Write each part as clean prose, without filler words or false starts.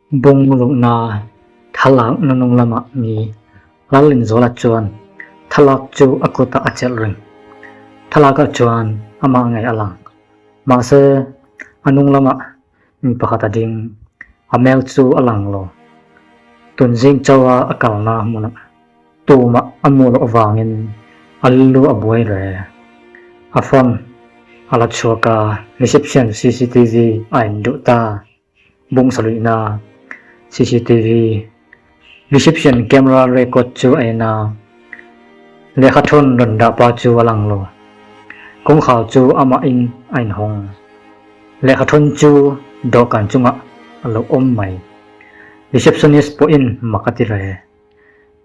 Bung lukna thalak nanung lama mi lalin zola chuan thalak chu akuta achel ring thalaka chuan ama ngai alang ma se anung lama mi pakhata ding amel chu alang lo tunjing chawa akalna muna tuma amul awangin allu aboi re afon ala choka reception CCTV ain duta bung saluina CCTV reception camera record chu aina lekhathon ronda pa chu alang lo kong khaw chu ama in ain hong lekhathon chu dokan chunga alo om mai receptionist po in makati re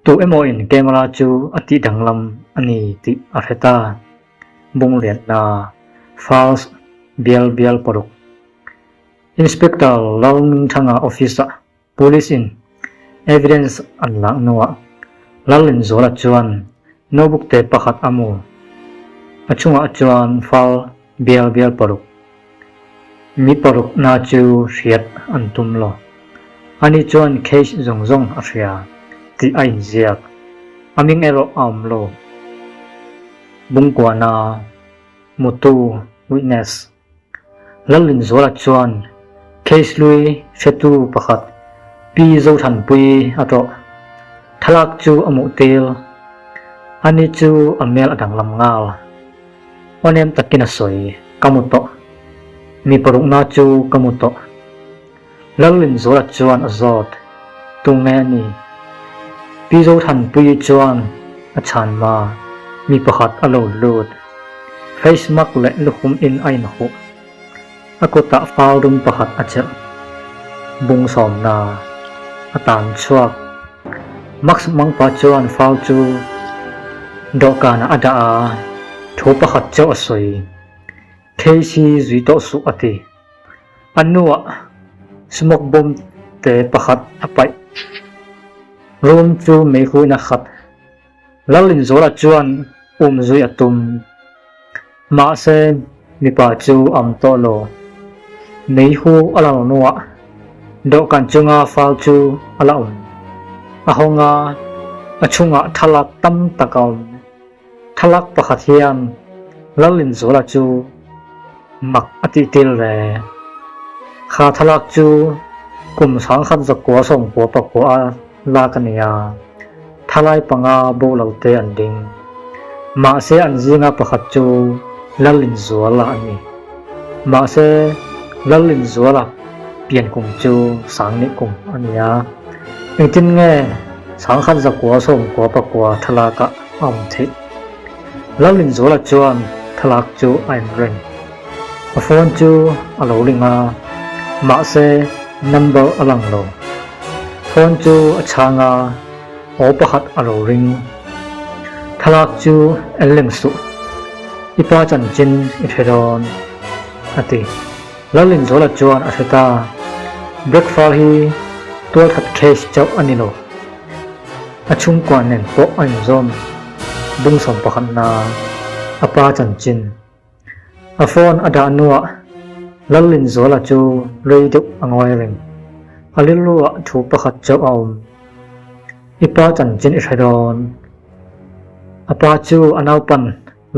tu emo in camera chu ati danglam ani ti arheta bung let na false bial poruk inspector lawng thanga officer police in evidence anlang noa lalin zola chuan notebook te pakhat amu achunga chuan fal bial poruk mi poruk na chu riat antum lo ani chuan case zongjong afia ti ain ziak aming ero amlo bungkwa na mutu witness lalin zola chuan case lui setu pakhat pi zo than pui ato thalak chu amu tel ani chu amel adang lam ngal onem takina soi kamuto mi poruk na chu kamuto lalin zola chuan azot tungani pi zo than pui chuan achan ma mi pakhat alo lut face mask le lukhum in ain hu akota faldum pakhat achel bung som na atan chuak max mangpa chuan fal chu dokana ada a thopa khat chaw asoi keisi zuito su ati anua smoke bomb te pakhat apai room chu me khuina khat lalin zola chuan zui atum ma se mi pa chu am to lo nei hu ala noa dokan chunga fal chu ala ahonga achunga thalak tam takaw thalak pakhat hian lalin zola chu mak ati til re kha thalak chu kum sang khat zakwa som ko pa ko a la kania thalai panga bo lote anding ma se anjinga pakhat chu lalin zola ani ma se lalin zola pian kung chu sang ni kung ania engtin nge sang khan zakwa som ko pa ko thalaka am the lalin zola chuan thalak chu ain ring a phone chu alo linga ma se number alang lo phone chu achanga o pakhat alo ring thalak chu eleng su ipa chan chin ithedon ati lalin zola chuan atheta breakfast hi tual khat case chaw anilo achung kwan nen po an zom bung som pakhat na apa chan chin a phone ada nuwa lalin zola chu radio angoi ring alilua thu pakhat chaw aum ipa chan chin ithedon apa chu anaupan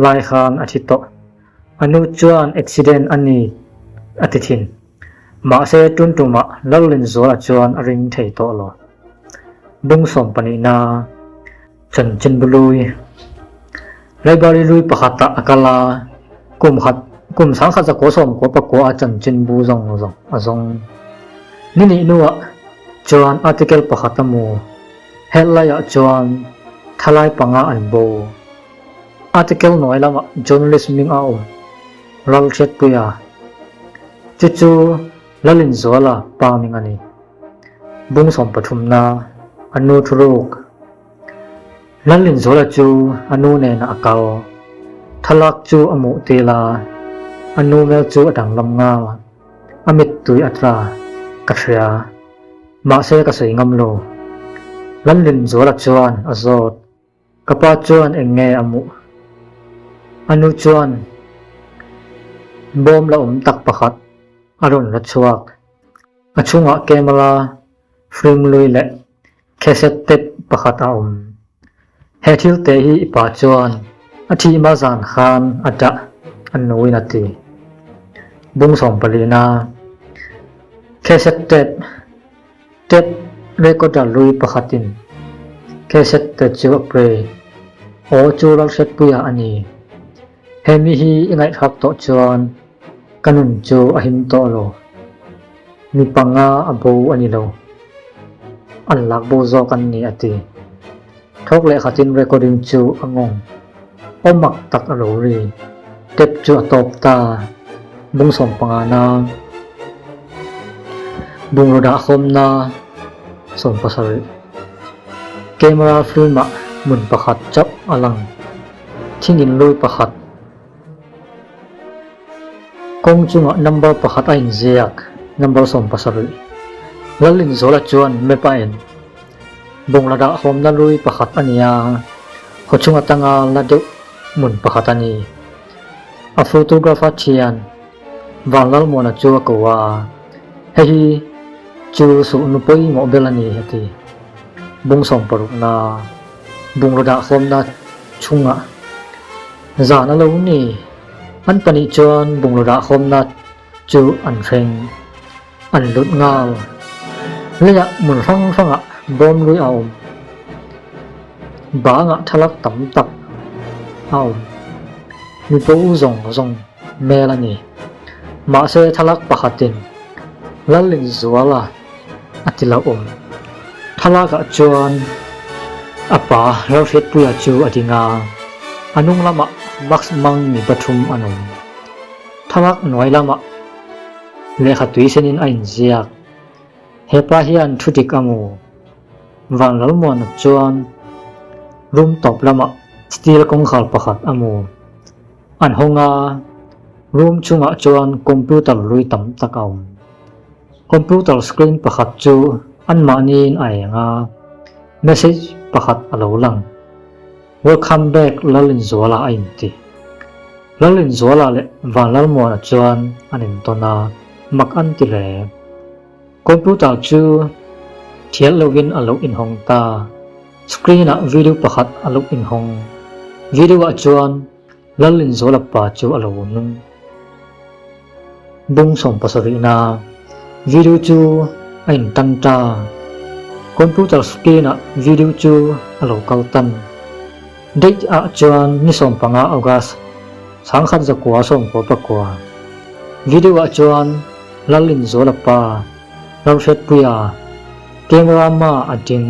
lai khan athito anu chuan accident ani atithin ma se tuntuma lalin zola chuan ring thei to lo bung som pani na chan chin blui laibari lui pakhata akala kum sang kha ko som ko pa ko a chan chin bu zong azong nini nuwa chuan article pakhatamu headline chuan thalai panga anbo article noi lama journalist ming a ral chat puya chu lalin zola paming ani bung som pathumna anu thuruk lalin zola chu anu ne na akal thalak chu amu tela anu mel chu adang lam nga amit tui atra kathria ma se ka sei ngam lo lalin zola chuan azot kapa chuan enge amu anu chuan bom la tak pakhat aron la chuak achunga camera film ลุยและ cassette tape ประคัดเอาเฮทิลเตฮีปาจวนอาทิมาซานขานอาจจะอันนุยนาทีบุงสองปลีนา cassette tape เรคอร์ดลุยประคัดิน cassette tape จิวเปรโอจูรักเซตปุยาอันนี้เฮมิฮีไงทักโตจวนกันุนจูอหิมโตโลมีปังงาอบูอันนี้โลอันลักบูโซกันนี้อติทกเลขัดินเรคอร์ดิงจูองงอมักตักอโลรีเต็บจูตบตาบุงสมปังนาบุงรดาคมนาสมปัสริเกมราฟิลมาหมุนประคัดจับอลังที่นินลุยประคัดกงจุงนัมเบอร์ประคัดอินเซียกนัมเบอร์สมปัสริลลินโซลจวนไม่ไปเอ็นบุงระดับโฮมนัลุยประคัดอันยาขจุงตังอาลาดุหมุนประคัดอันนี้อัฟโฟโตกราฟเชียนวันลลมวนาจูกว่าเฮ้ยจูสุนุปยโมเบลานีเฮติบุงสมปรุกนาบุงระดับโฮมนาชุงะจานอลูนี่อันปนิจวนบุงระดับโฮมนาจูอันเฟงอันลุดงาลเลยะหมุนฟังอะบอมลุยเอาบางะทะลักต่ำตักเอามีปูซงเมลานีมาเซทะลักปะขัดินลัลินซัวลาอติลาทะลักจวนอปาเราเฟตปุยจูอดิงาอนุงละมะบักส์มังมีปฐุมอนุทะลักหน่วยละมะเลขตุยเซนินอินเซียกเฮปาฮิอันทุติกามูวันลลมวนจวนรุมตบละมะสตีลกงขลประคัดอามูอันหงารุมชุงะจวนคอมพิวเตอร์ลุยต่ำตะกาวคอมพิวเตอร์สกรีนประคัดจูอันมานีนไองาเมสเซจประคัดอลาวลัง Welcome back ลลินซัวลาอินติลลินซัวลาเลวันลลมวนจวนอันอินตนามักอันติเลคอมพิวเตอร์จูเทียลวินอลาวอินหงตาสกรีนวิดีโอประคัดอลาวอินหงวิดีโอจวนลลินโซลปาจูอลาวนุงบุงสมปัสรินาวิดีโอจูอินตันตาคอมพิวเตอร์สกรีนวิดีโอจูอลาวกัลตันเด็กจวนนิสมปังอาอกัสสังขัดจะกว่าสมปปกว่าวิดีโอจวนลลินโซลปาเราเฟตปุยาเกมรามาอดิง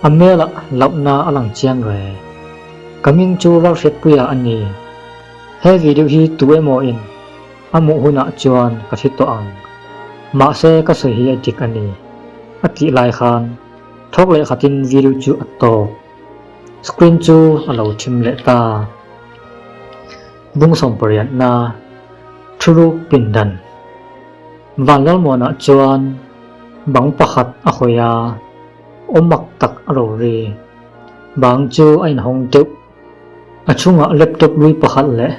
อเมละลับนาอลังเจียงเรกำมิงจูเราเฟตปุยาอันนี้เฮวิดีโอฮีตัวโมอินอามุหุนะจวนกสิตอังมาเซก็สฮีอดิกอันนี้อติไลคานทกเลขัดินวิดีโอจูอัตโตสกรีนจูอลาวทิมเลตาบุงสมปริยันนาทุรุปินดันวันลลมวนะจวนบังปะขัดอโคยาอมักตักอโรรีบางจูไอหงจุอชุงะเล็บตบลุยปะขัดเละ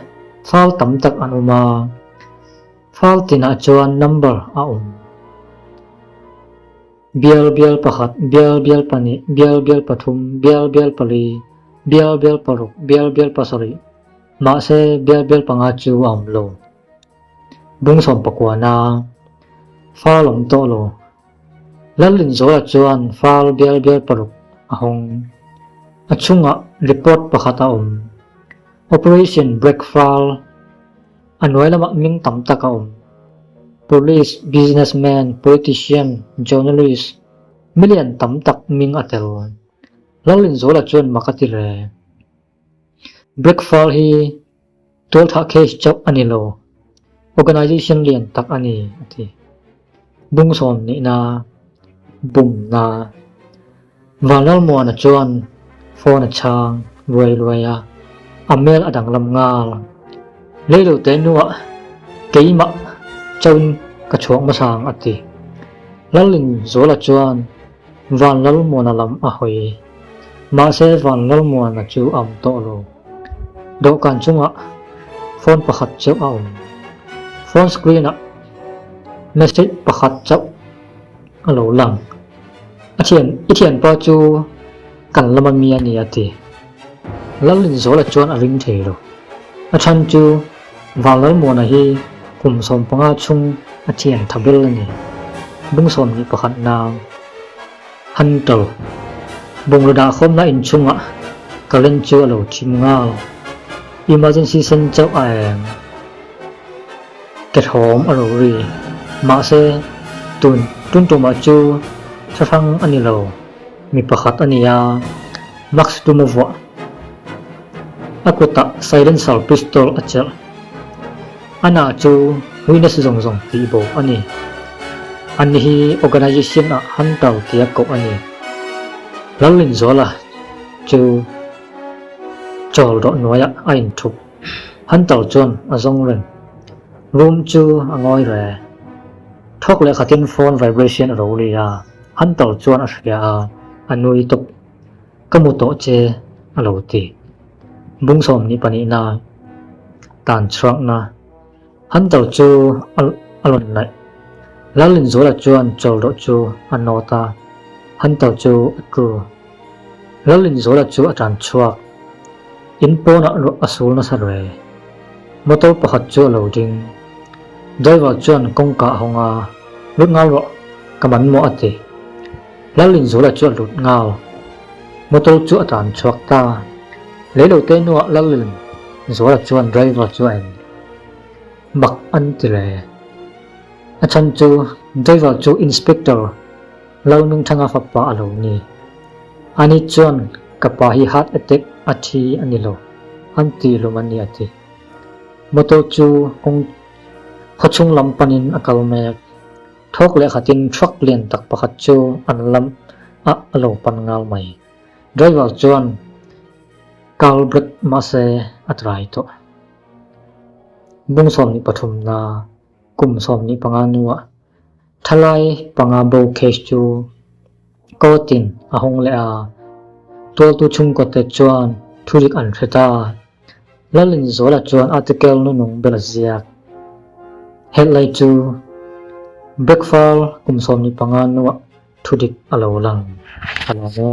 ฟาวตำตักอนุมาฟาวตินะจวนนัมเบอร์อาเบียลปะขัดเบียลปานิเบียลปฐุมเบียลปลีเบียลปรุกเบียลปะสริมาเซเบียลปังอาจูอัมโลบุงสมปะกวานาฟาวลมโตโลลลินโซลจวนฟาวเบียลปรุกอหงอชุงะรีพอร์ตปะขัดOperation Breakfall อันไว้ละมักมิงต่ำตะกาว Police Businessman Politician Journalist มิเลียนต่ำตักมิงอัตเตลลลินโซลจวนมักติเร Breakfall ฮีตัวทักเคสจับอันนี้โล Organization เลียนตักอันนี้ที่บุงสมนี่นาบุมนาวันลมัวนะจวนโฟนช่างรวยอเมลอดังลำงาลเลโลเตนัวเกี่ยมะจนกระชวงมาสางอติลลินโซลจวนวันลมัวนะลำอหอยมาเซวันลมัวนะจูอัมโตโลดอกกันจุงะโฟนประคัดเจ้าเอาโฟนสกรีนเมสเซจประคัดเจ้าอโลลัง Itian pa chu kan laman mi ani ati lalin zola chuan aring thelo achan chu walal mona hi kumsom panga chung atian thabel ani bungsom ni pakhat na hantal bunglada khomna in chunga kalen chu alo thimnga emergency sen chau aeng ket hom alo ri ma se tun to ma chu thang ani lo mi pakhat ania max tumowa akuta silencer pistol achal ana chu witness zong ti bo ani ani hi organization a hantaw tia ko ani lalin zola chu chol do noya ain thup hantaw chon azong ren room chu angoi re thok le khatin phone vibration ro ri ya hantaw chuan asya anui top kamuto che aloti bungsom ni pani na tan chrak na hantaw chu alon nai lalin zola chuan chol do chu anota hantaw chu ku lalin zola chu atan chuak in pona ro asul na sarwe motor pakhat chu loading driver chuan kongka honga lungal ro kaman mo ate lalin zola chu lut ngal motor chu atan chuak ta lelo te no lalin zola chuan driver chuan mak antile achan chu driver chu inspector launung thanga fappa alo ni ani chuan kapa hi heart attack athi anilo anti lomani ati motor chu kong khochung lampanin akalme thok le khatin truck len tak pakhat chu anlam alo pangal mai driver chuan kal brek mase atrai to bungsom ni pathum na kumsom ni panganuwa thalai pangabo case chu kotin ahong le a tol tu chung ko te chuan thurik an theta lalin zola chuan article nu nung belazia headlight chu backfall kumsom ni panganuwa thudik alo lang alaga